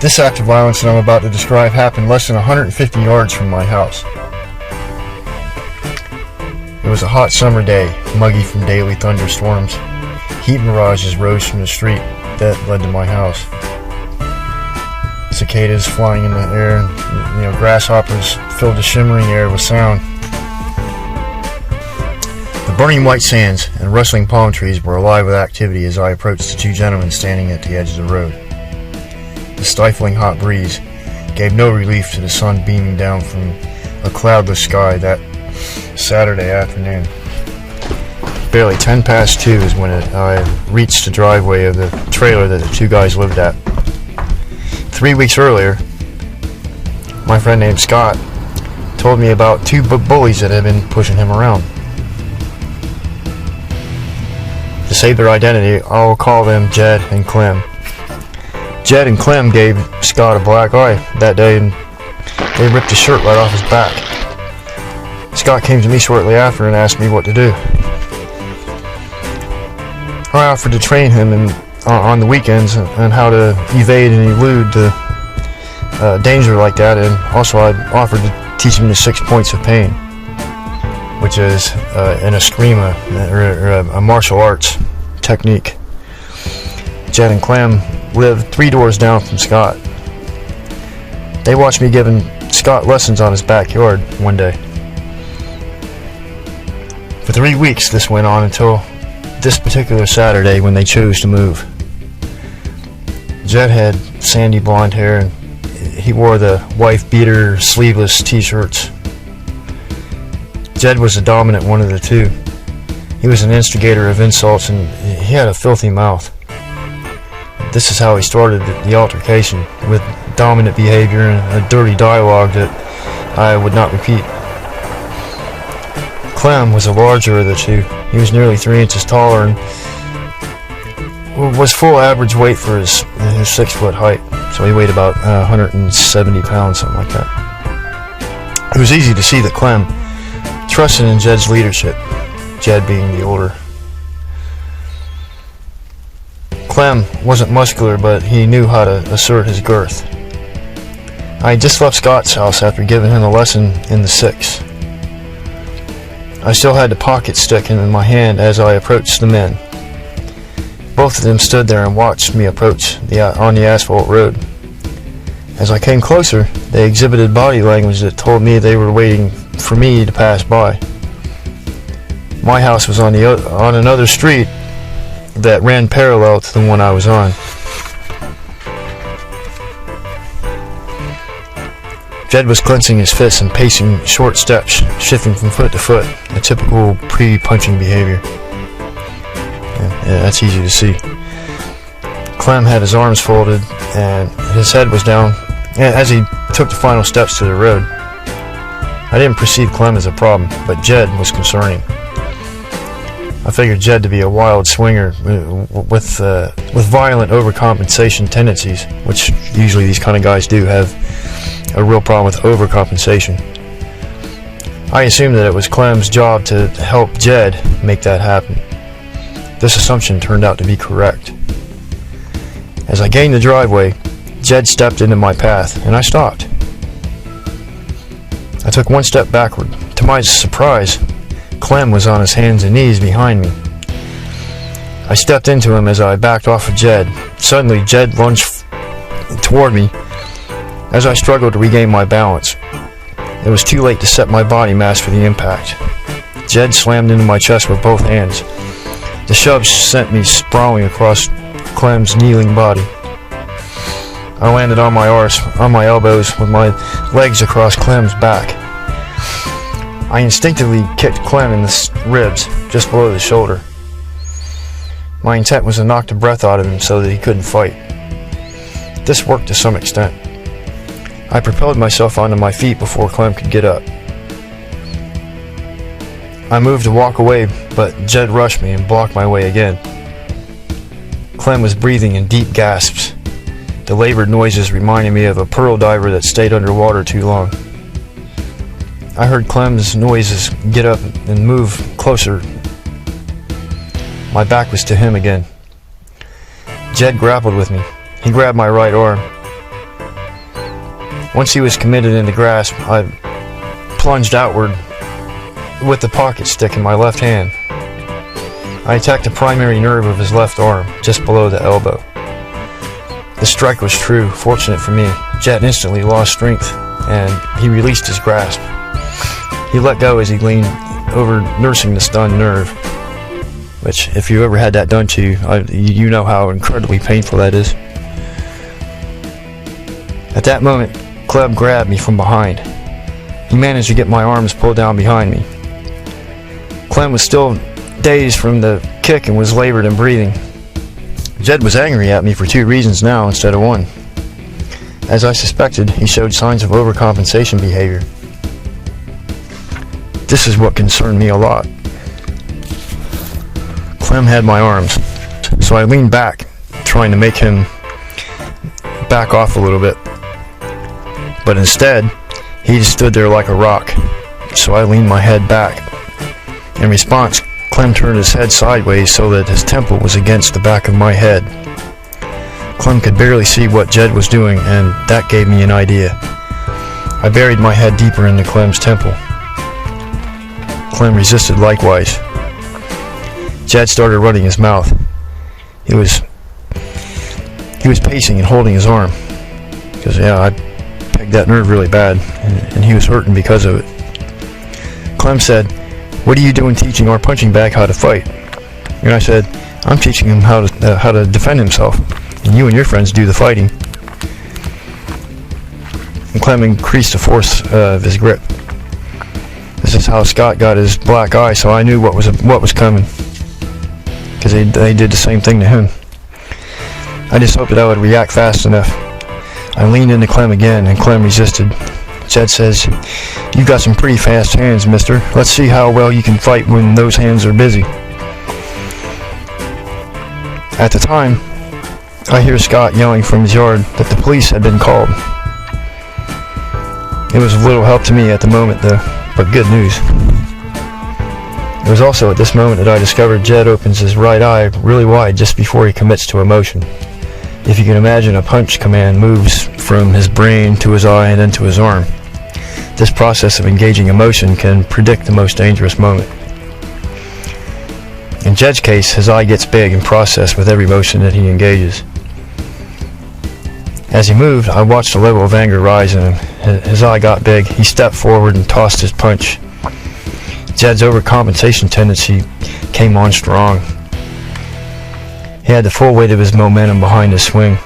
This act of violence that I'm about to describe happened less than 150 yards from my house. It was a hot summer day, muggy from daily thunderstorms. Heat mirages rose from the street that led to my house. Cicadas flying in the air, and grasshoppers filled the shimmering air with sound. The burning white sands and rustling palm trees were alive with activity as I approached the two gentlemen standing at the edge of the road. The stifling hot breeze gave no relief to the sun beaming down from a cloudless sky that Saturday afternoon. Barely 10 past 2 is when I reached the driveway of the trailer that the two guys lived at. 3 weeks earlier, my friend named Scott told me about two bullies that had been pushing him around. To save their identity, I'll call them Jed and Clem. Jed and Clem gave Scott a black eye that day, and they ripped his shirt right off his back. Scott came to me shortly after and asked me what to do. I offered to train him on the weekends on how to evade and elude the danger like that, and also I offered to teach him the 6 points of pain, which is an eskrima, or a martial arts technique. Jed and Clem lived 3 doors down from Scott. They watched me giving Scott lessons on his backyard one day. For 3 weeks this went on until this particular Saturday when they chose to move. Jed had sandy blonde hair and he wore the wife beater sleeveless t-shirts. Jed was the dominant one of the two. He was an instigator of insults and he had a filthy mouth. This is how he started the altercation, with dominant behavior and a dirty dialogue that I would not repeat. Clem was the larger of the two. He was nearly 3 inches taller and was full average weight for his 6 foot height. So he weighed about 170 pounds, something like that. It was easy to see that Clem trusted in Jed's leadership, Jed being the older. Clem wasn't muscular, but he knew how to assert his girth. I had just left Scott's house after giving him a lesson in the 6. I still had the pocket stick in my hand as I approached the men. Both of them stood there and watched me approach on the asphalt road. As I came closer, they exhibited body language that told me they were waiting for me to pass by. My house was on another street that ran parallel to the one I was on. Jed was clenching his fists and pacing short steps, shifting from foot to foot, a typical pre-punching behavior. Yeah, that's easy to see. Clem had his arms folded and his head was down as he took the final steps to the road. I didn't perceive Clem as a problem, but Jed was concerning. I figured Jed to be a wild swinger with violent overcompensation tendencies, which usually these kind of guys do have a real problem with overcompensation. I assumed that it was Clem's job to help Jed make that happen. This assumption turned out to be correct. As I gained the driveway, Jed stepped into my path, and I stopped. I took one step backward. To my surprise, Clem was on his hands and knees behind me. I stepped into him as I backed off of Jed. Suddenly, Jed lunged toward me as I struggled to regain my balance. It was too late to set my body mass for the impact. Jed slammed into my chest with both hands. The shove sent me sprawling across Clem's kneeling body. I landed on my elbows with my legs across Clem's back. I instinctively kicked Clem in the ribs, just below the shoulder. My intent was to knock the breath out of him so that he couldn't fight. This worked to some extent. I propelled myself onto my feet before Clem could get up. I moved to walk away, but Jed rushed me and blocked my way again. Clem was breathing in deep gasps. The labored noises reminded me of a pearl diver that stayed underwater too long. I heard Clem's noises get up and move closer. My back was to him again. Jed grappled with me. He grabbed my right arm. Once he was committed into grasp, I plunged outward with the pocket stick in my left hand. I attacked the primary nerve of his left arm, just below the elbow. The strike was true. Fortunate for me, Jed instantly lost strength, and he released his grasp. He let go as he leaned over, nursing the stunned nerve, which, if you ever had that done to you, you know how incredibly painful that is. At that moment, Clem grabbed me from behind. He managed to get my arms pulled down behind me. Clem was still dazed from the kick and was labored in breathing. Jed was angry at me for 2 reasons now instead of 1. As I suspected, he showed signs of overcompensation behavior. This is what concerned me a lot. Clem had my arms, so I leaned back, trying to make him back off a little bit. But instead, he just stood there like a rock, so I leaned my head back. In response, Clem turned his head sideways so that his temple was against the back of my head. Clem could barely see what Jed was doing, and that gave me an idea. I buried my head deeper into Clem's temple. Clem resisted likewise. Jed started running his mouth. He was pacing and holding his arm, because I pegged that nerve really bad, and he was hurting because of it. Clem said, "What are you doing teaching our punching bag how to fight?" And I said, "I'm teaching him how to defend himself, and you and your friends do the fighting." And Clem increased the force of his grip. This is how Scott got his black eye, so I knew what was coming, because they did the same thing to him. I just hoped that I would react fast enough. I leaned into Clem again, and Clem resisted. Jed says, "You've got some pretty fast hands, mister. Let's see how well you can fight when those hands are busy." At the time, I hear Scott yelling from his yard that the police had been called. It was of little help to me at the moment, though, but good news. It was also at this moment that I discovered Jed opens his right eye really wide just before he commits to a motion. If you can imagine, a punch command moves from his brain to his eye and then to his arm. This process of engaging emotion can predict the most dangerous moment. In Jed's case, his eye gets big and processed with every motion that he engages. As he moved, I watched the level of anger rise in him. His eye got big. He stepped forward and tossed his punch. Jed's overcompensation tendency came on strong. He had the full weight of his momentum behind his swing.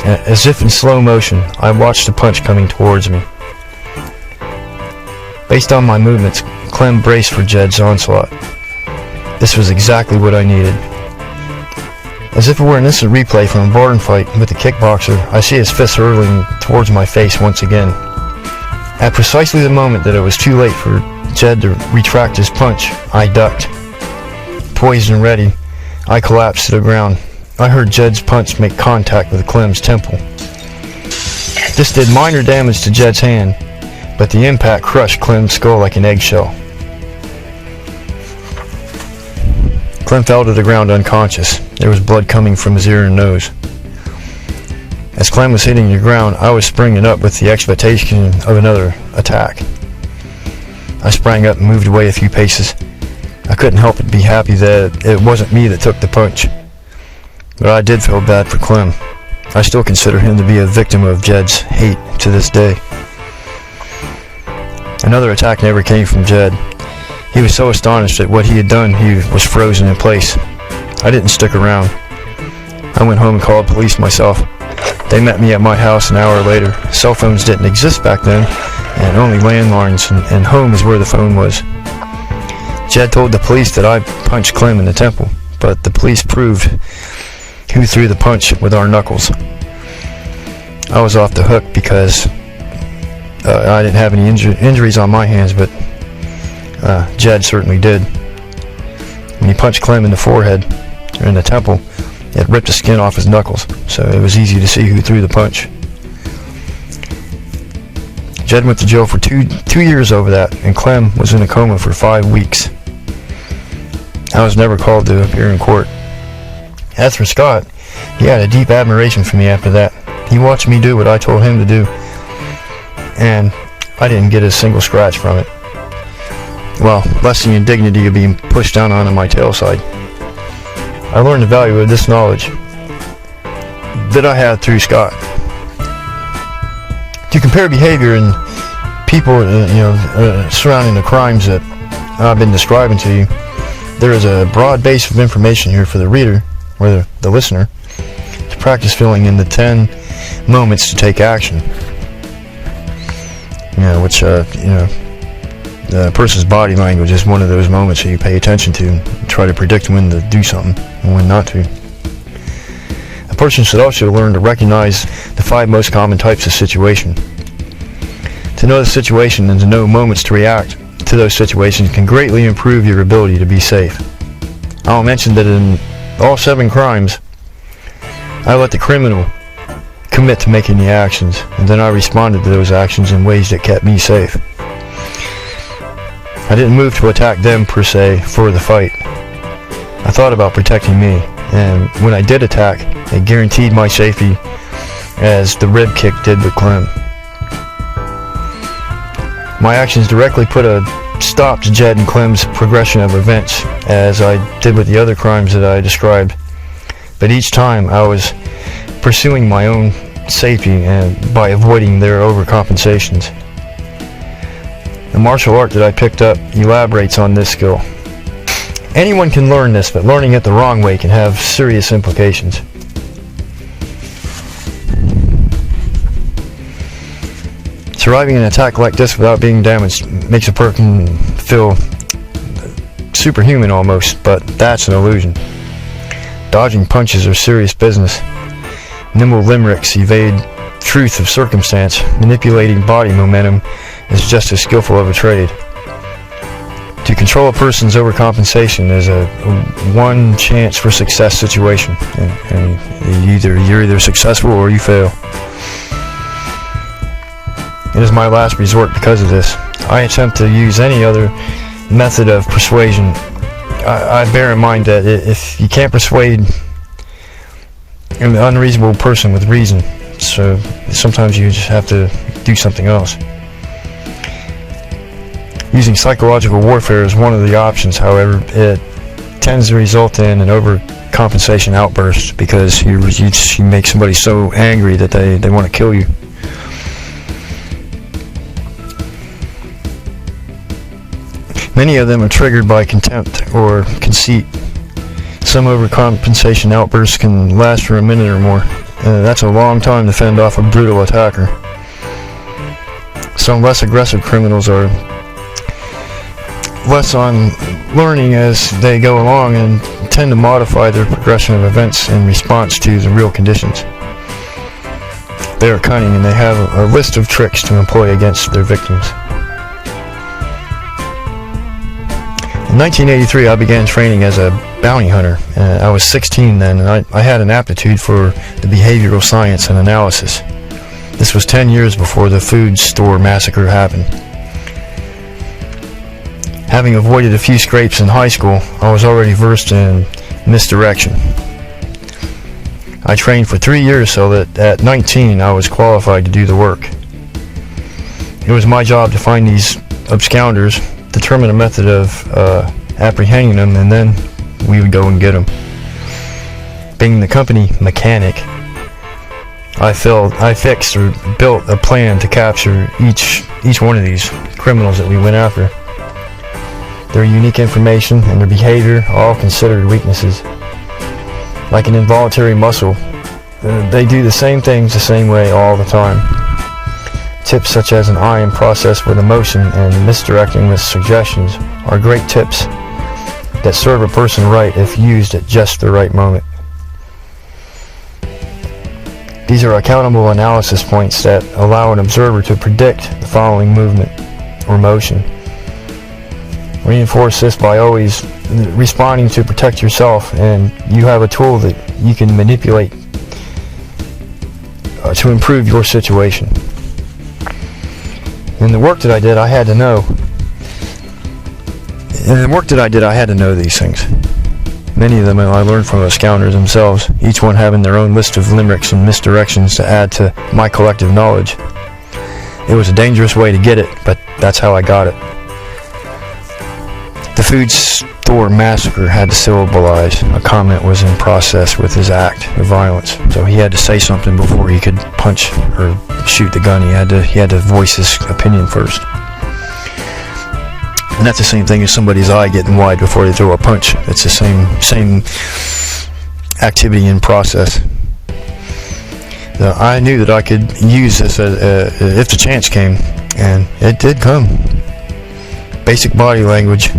As if in slow motion, I watched the punch coming towards me. Based on my movements, Clem braced for Jed's onslaught. This was exactly what I needed. As if it were an instant replay from a barn fight with a kickboxer, I see his fist hurtling towards my face once again. At precisely the moment that it was too late for Jed to retract his punch, I ducked. Poised and ready, I collapsed to the ground. I heard Jed's punch make contact with Clem's temple. This did minor damage to Jed's hand, but the impact crushed Clem's skull like an eggshell. Clem fell to the ground unconscious. There was blood coming from his ear and nose. As Clem was hitting the ground, I was springing up with the expectation of another attack. I sprang up and moved away a few paces. I couldn't help but be happy that it wasn't me that took the punch. But I did feel bad for Clem. I still consider him to be a victim of Jed's hate to this day. Another attack never came from Jed. He was so astonished at what he had done, he was frozen in place. I didn't stick around. I went home and called police myself. They met me at my house an hour later. Cell phones didn't exist back then, and only landlines, and home is where the phone was. Jed told the police that I punched Clem in the temple, but the police proved who threw the punch with our knuckles. I was off the hook because I didn't have any injuries on my hands, but Jed certainly did. When he punched Clem in the forehead, or in the temple, it ripped the skin off his knuckles, so it was easy to see who threw the punch. Jed went to jail for two years over that, and Clem was in a coma for 5 weeks. I was never called to appear in court. As for Scott, he had a deep admiration for me after that. He watched me do what I told him to do, and I didn't get a single scratch from it. Well, less the indignity of being pushed down onto my tail side. I learned the value of this knowledge that I had through Scott. To compare behavior in people, surrounding the crimes that I've been describing to you, there is a broad base of information here for the reader, or the listener, to practice filling in the 10 moments to take action. Which the person's body language is one of those moments that you pay attention to and try to predict when to do something and when not to. A person should also learn to recognize the 5 most common types of situation. To know the situation and to know moments to react to those situations can greatly improve your ability to be safe. I'll mention that in all 7 crimes, I let the criminal commit to making the actions, and then I responded to those actions in ways that kept me safe. I didn't move to attack them per se for the fight. I thought about protecting me, and when I did attack, it guaranteed my safety, as the rib kick did with Clem. My actions directly put a stop to Jed and Clem's progression of events, as I did with the other crimes that I described. But each time I was pursuing my own safety and by avoiding their overcompensations. The martial art that I picked up elaborates on this skill. Anyone can learn this, but learning it the wrong way can have serious implications. Surviving an attack like this without being damaged makes a person feel superhuman almost, but that's an illusion. Dodging punches are serious business. Nimble limericks evade truth of circumstance. Manipulating body momentum is just as skillful of a trade. To control a person's overcompensation is a one chance for success situation, and you're either successful or you fail. It is my last resort because of this. I attempt to use any other method of persuasion. I bear in mind that if you can't persuade an unreasonable person with reason, so sometimes you just have to do something else. Using psychological warfare is one of the options. However, it tends to result in an overcompensation outburst because you make somebody so angry that they want to kill you. Many of them are triggered by contempt or conceit. Some overcompensation outbursts can last for a minute or more. That's a long time to fend off a brutal attacker. Some less aggressive criminals are less on learning as they go along and tend to modify their progression of events in response to the real conditions. They are cunning and they have a list of tricks to employ against their victims. In 1983, I began training as a bounty hunter. I was 16 then, and I had an aptitude for the behavioral science and analysis. This was 10 years before the food store massacre happened. Having avoided a few scrapes in high school, I was already versed in misdirection. I trained for 3 years so that at 19 I was qualified to do the work. It was my job to find these absconders, determine a method of apprehending them, and then we would go and get them. Being the company mechanic, I fixed or built a plan to capture each one of these criminals that we went after. Their unique information and their behavior are all considered weaknesses. Like an involuntary muscle, they do the same things the same way all the time. Tips such as an iron process with emotion and misdirecting with suggestions are great tips that serve a person right if used at just the right moment. These are accountable analysis points that allow an observer to predict the following movement or motion. Reinforce this by always responding to protect yourself, and you have a tool that you can manipulate to improve your situation. In the work that I did, I had to know. These things. Many of them I learned from the scoundrels themselves, each one having their own list of limericks and misdirections to add to my collective knowledge. It was a dangerous way to get it, but that's how I got it. The food store massacre had to syllableize. A comment was in process with his act of violence, so he had to say something before he could punch or shoot the gun. He had to voice his opinion first. And that's the same thing as somebody's eye getting wide before they throw a punch. It's the same activity in process. So I knew that I could use this if the chance came, and it did come. Basic body language,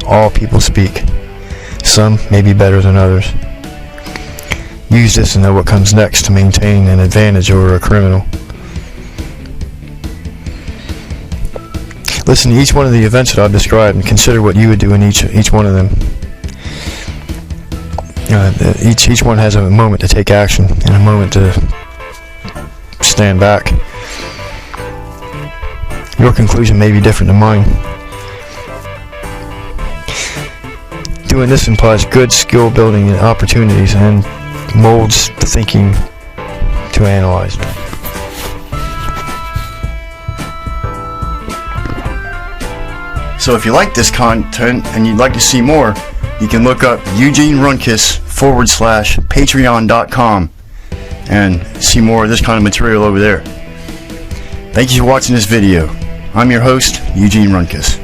all people speak. Some may be better than others. Use this and know what comes next to maintain an advantage over a criminal. Listen to each one of the events that I've described and consider what you would do in each one of them. Each one has a moment to take action and a moment to stand back. Your conclusion may be different than mine. Doing this implies good skill building and opportunities and molds the thinking to analyze. So if you like this content and you'd like to see more, you can look up Eugene Runkus /Patreon.com and see more of this kind of material over there. Thank you for watching this video. I'm your host, Eugene Runkus.